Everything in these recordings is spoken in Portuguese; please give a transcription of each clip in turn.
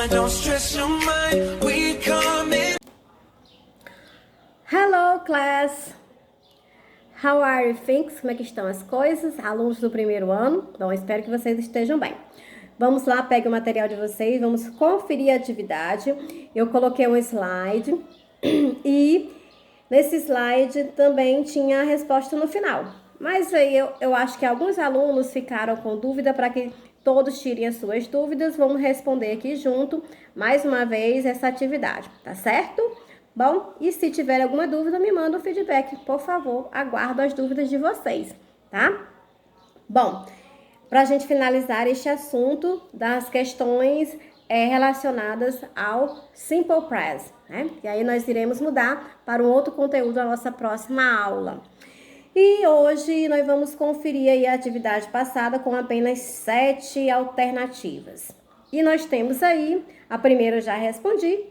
Mama, don't stress your mind. We coming. Hello, class! How are you, thinks? Como é que estão as coisas? Alunos do primeiro ano? Bom, espero que vocês estejam bem. Vamos lá, pegue o material de vocês, vamos conferir a atividade. Eu coloquei um slide e nesse slide também tinha a resposta no final. Mas aí eu acho que alguns alunos ficaram com dúvida. Para que todos tirem as suas dúvidas, vamos responder aqui junto, mais uma vez, essa atividade, tá certo? Bom, e se tiver alguma dúvida, me manda um feedback, por favor, aguardo as dúvidas de vocês, tá? Bom, para a gente finalizar este assunto das questões relacionadas ao Simple Present, né? E aí nós iremos mudar para um outro conteúdo da nossa próxima aula. E hoje nós vamos conferir aí a atividade passada com apenas 7 alternativas. E nós temos aí, a primeira eu já respondi,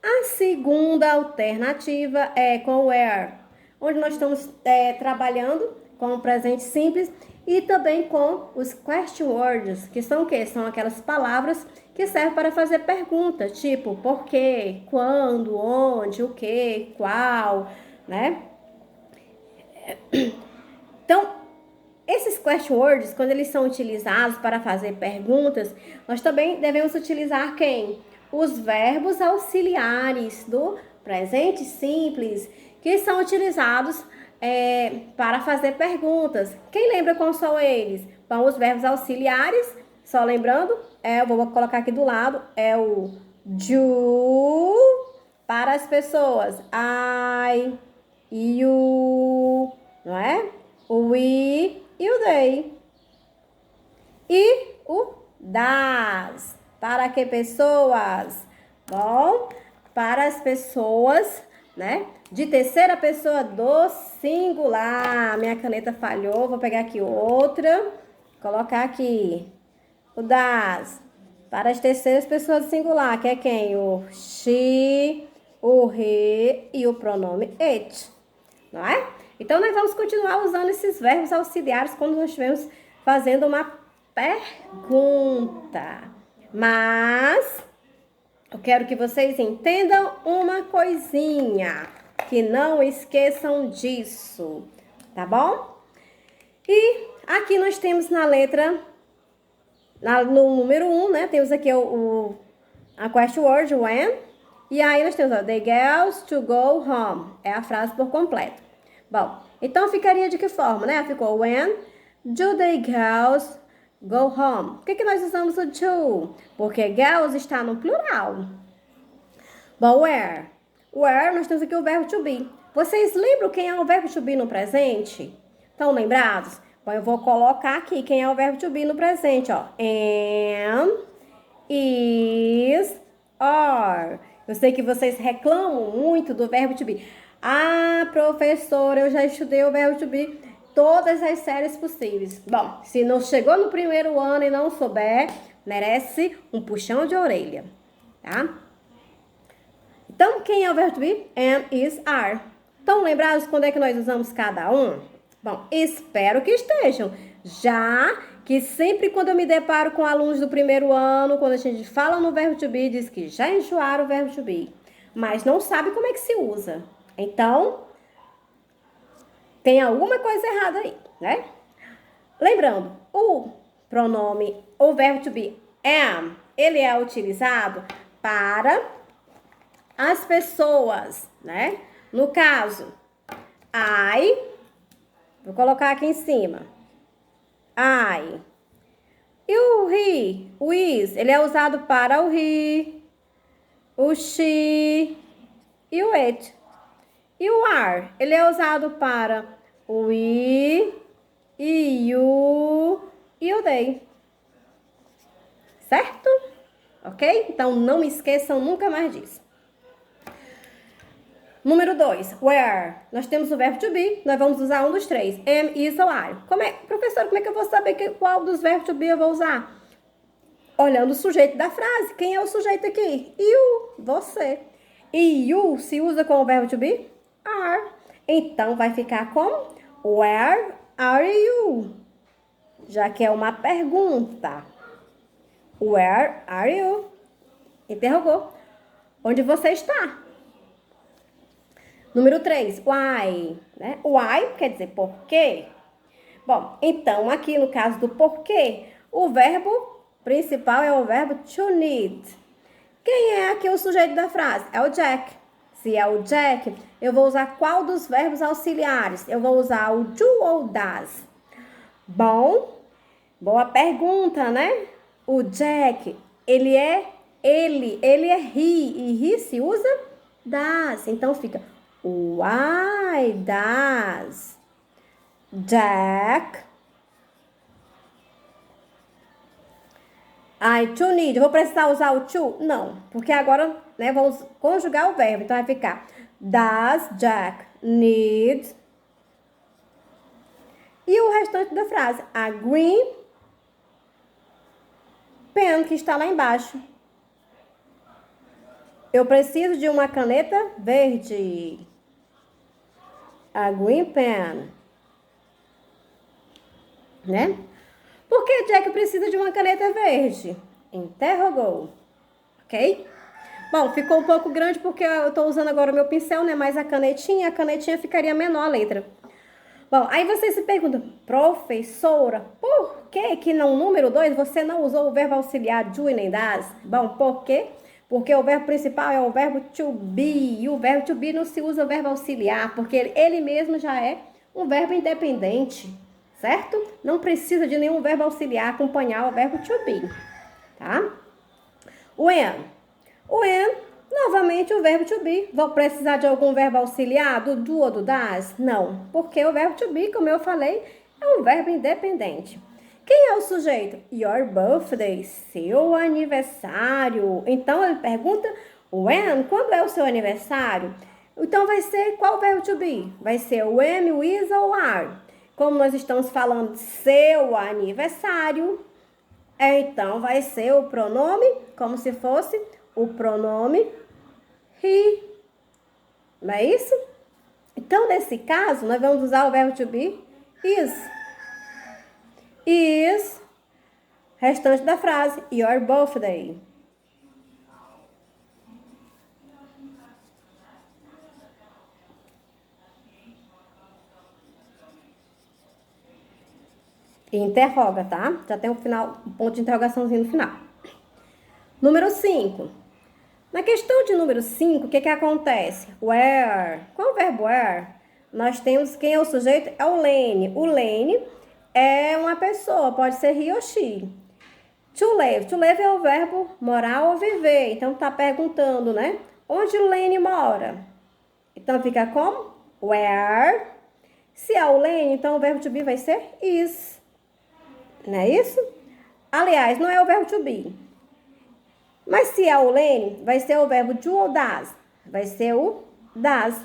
a segunda alternativa é com where, onde nós estamos trabalhando com o presente simples e também com os question words, que são o quê? São aquelas palavras que servem para fazer perguntas, tipo por quê, quando, onde, o que, qual, né? Então, esses question words, quando eles são utilizados para fazer perguntas, nós também devemos utilizar quem? Os verbos auxiliares do presente simples, que são utilizados para fazer perguntas. Quem lembra quais são eles? Bom, os verbos auxiliares, só lembrando, eu vou colocar aqui do lado, é o do para as pessoas. I, you, não é? O we e o they. E o das. Para que pessoas? Bom, para as pessoas, né? De terceira pessoa do singular. Minha caneta falhou, vou pegar aqui outra. Colocar aqui. O das. Para as terceiras pessoas do singular, que é quem? O she, o he e o pronome it. Não é? Então, nós vamos continuar usando esses verbos auxiliares quando nós estivermos fazendo uma pergunta. Mas eu quero que vocês entendam uma coisinha, que não esqueçam disso, tá bom? E aqui nós temos na letra, no número 1, né? Temos aqui a question word, when. E aí nós temos, the girls to go home. É a frase por completo. Bom, então ficaria de que forma, né? Ficou when do the girls go home. Por que nós usamos o to? Porque girls está no plural. Bom, where? Where, nós temos aqui o verbo to be. Vocês lembram quem é o verbo to be no presente? Estão lembrados? Bom, eu vou colocar aqui quem é o verbo to be no presente, ó. Am, is, are. Eu sei que vocês reclamam muito do verbo to be. Ah, professora, eu já estudei o verbo to be todas as séries possíveis. Bom, se não chegou no primeiro ano e não souber, merece um puxão de orelha, tá? Então, quem é o verbo to be? Am, is, are. Estão lembrados quando é que nós usamos cada um? Bom, espero que estejam. Já que sempre quando eu me deparo com alunos do primeiro ano, quando a gente fala no verbo to be, diz que já enjoaram o verbo to be, mas não sabe como é que se usa. Então, tem alguma coisa errada aí, né? Lembrando, o pronome, o verbo to be am, ele é utilizado para as pessoas, né? No caso, I, vou colocar aqui em cima, I. E o he, o is, ele é usado para o he, o she e o it. E o are, ele é usado para o we, e you e o they. Certo? Ok? Então, não esqueçam nunca mais disso. Número 2, where. Nós temos o verbo to be, nós vamos usar um dos três. Am, is ou are. Professor, como é que eu vou saber qual dos verbos to be eu vou usar? Olhando o sujeito da frase. Quem é o sujeito aqui? You, você. E you se usa com o verbo to be? Are. Então, vai ficar com where are you? Já que é uma pergunta. Where are you? Interrogou. Onde você está? Número 3, why, né? Why quer dizer por quê. Bom, então aqui no caso do porquê, o verbo principal é o verbo to need. Quem é aqui o sujeito da frase? É o Jack. Se é o Jack, eu vou usar qual dos verbos auxiliares? Eu vou usar o do ou das? Bom, boa pergunta, né? O Jack, ele é he, e he se usa does. Então fica why does Jack I to need. Eu vou precisar usar o to? Não, porque agora, né, vamos conjugar o verbo. Então vai ficar does Jack need? E o restante da frase, a green pen, que está lá embaixo. Eu preciso de uma caneta verde. A green pen. Né? Por que Jack precisa de uma caneta verde? Interrogou. Ok? Bom, ficou um pouco grande porque eu estou usando agora o meu pincel, né? Mas a canetinha ficaria menor a letra. Bom, aí você se pergunta, professora, por que no número 2 você não usou o verbo auxiliar do e nem das? Bom, por quê? Porque o verbo principal é o verbo to be, e o verbo to be não se usa o verbo auxiliar, porque ele mesmo já é um verbo independente, certo? Não precisa de nenhum verbo auxiliar acompanhar o verbo to be, tá? When. Novamente o verbo to be. Vou precisar de algum verbo auxiliar, do ou do das? Não, porque o verbo to be, como eu falei, é um verbo independente. Quem é o sujeito? Your birthday, seu aniversário. Então ele pergunta, when, quando é o seu aniversário? Então vai ser qual verbo to be? Vai ser when, is ou are. Como nós estamos falando seu aniversário, então vai ser o pronome, como se fosse o pronome he. Não é isso? Então, nesse caso, nós vamos usar o verbo to be is. Is, restante da frase, your birthday. Interroga, tá? Já tem um ponto de interrogaçãozinho no final. Número 5. Na questão de número 5, o que acontece? Where. Qual é o verbo where? Nós temos, quem é o sujeito? É o Lene. O Lene é uma pessoa, pode ser he ou she. To live. To live é o verbo morar ou viver. Então, tá perguntando, né? Onde o Lene mora? Então, fica como? Where. Se é o Lene, então o verbo to be vai ser is. Não é isso? Aliás, não é o verbo to be. Mas se é o Lene, vai ser o verbo do ou das? Vai ser o das.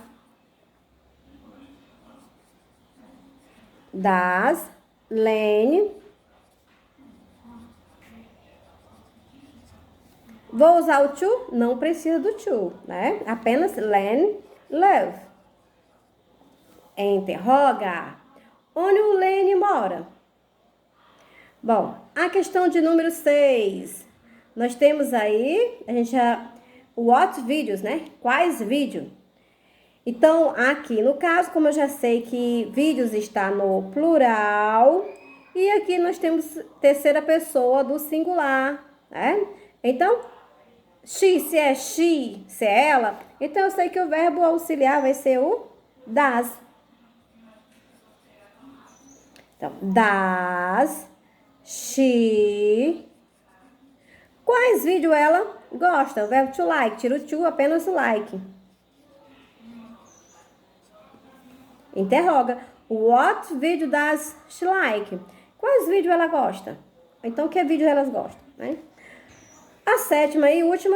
Das, Lene. Vou usar o to? Não precisa do to, né? Apenas Lene, live. Interroga. Onde o Lene mora? Bom, a questão de número 6. Nós temos aí, what vídeos, né? Quais vídeos? Então, aqui no caso, como eu já sei que vídeos está no plural, e aqui nós temos terceira pessoa do singular, né? Então, she, se é ela, então eu sei que o verbo auxiliar vai ser o das. Então, das, she. Quais vídeos ela gosta? O verbo to like, tira o to, apenas o like. Interroga. What video does she like? Quais vídeos ela gosta? Então, que vídeo elas gostam, né? A sétima e última.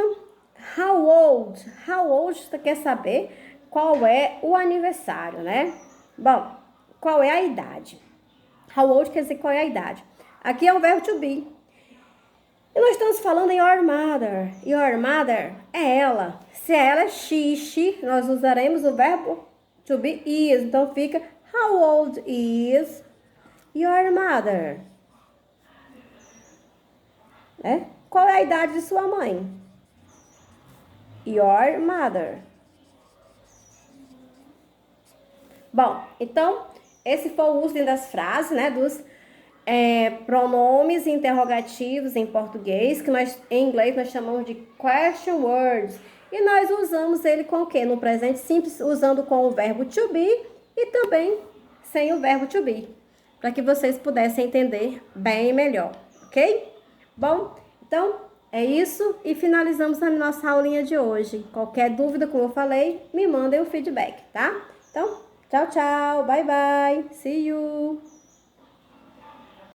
How old? How old você quer saber qual é o aniversário, né? Bom, qual é a idade? How old quer dizer qual é a idade. Aqui é o verbo to be. E nós estamos falando em your mother. Your mother é ela. Se ela é she, nós usaremos o verbo to be is. Então fica, how old is your mother? Qual é a idade de sua mãe? Your mother. Bom, então, esse foi o uso das frases, né? Dos pronomes interrogativos em português, que em inglês nós chamamos de question words. E nós usamos ele com o quê? No presente simples, usando com o verbo to be e também sem o verbo to be, para que vocês pudessem entender bem melhor, ok? Bom, então é isso e finalizamos a nossa aulinha de hoje. Qualquer dúvida, como eu falei, me mandem um feedback, tá? Então, tchau, tchau, bye, bye, see you!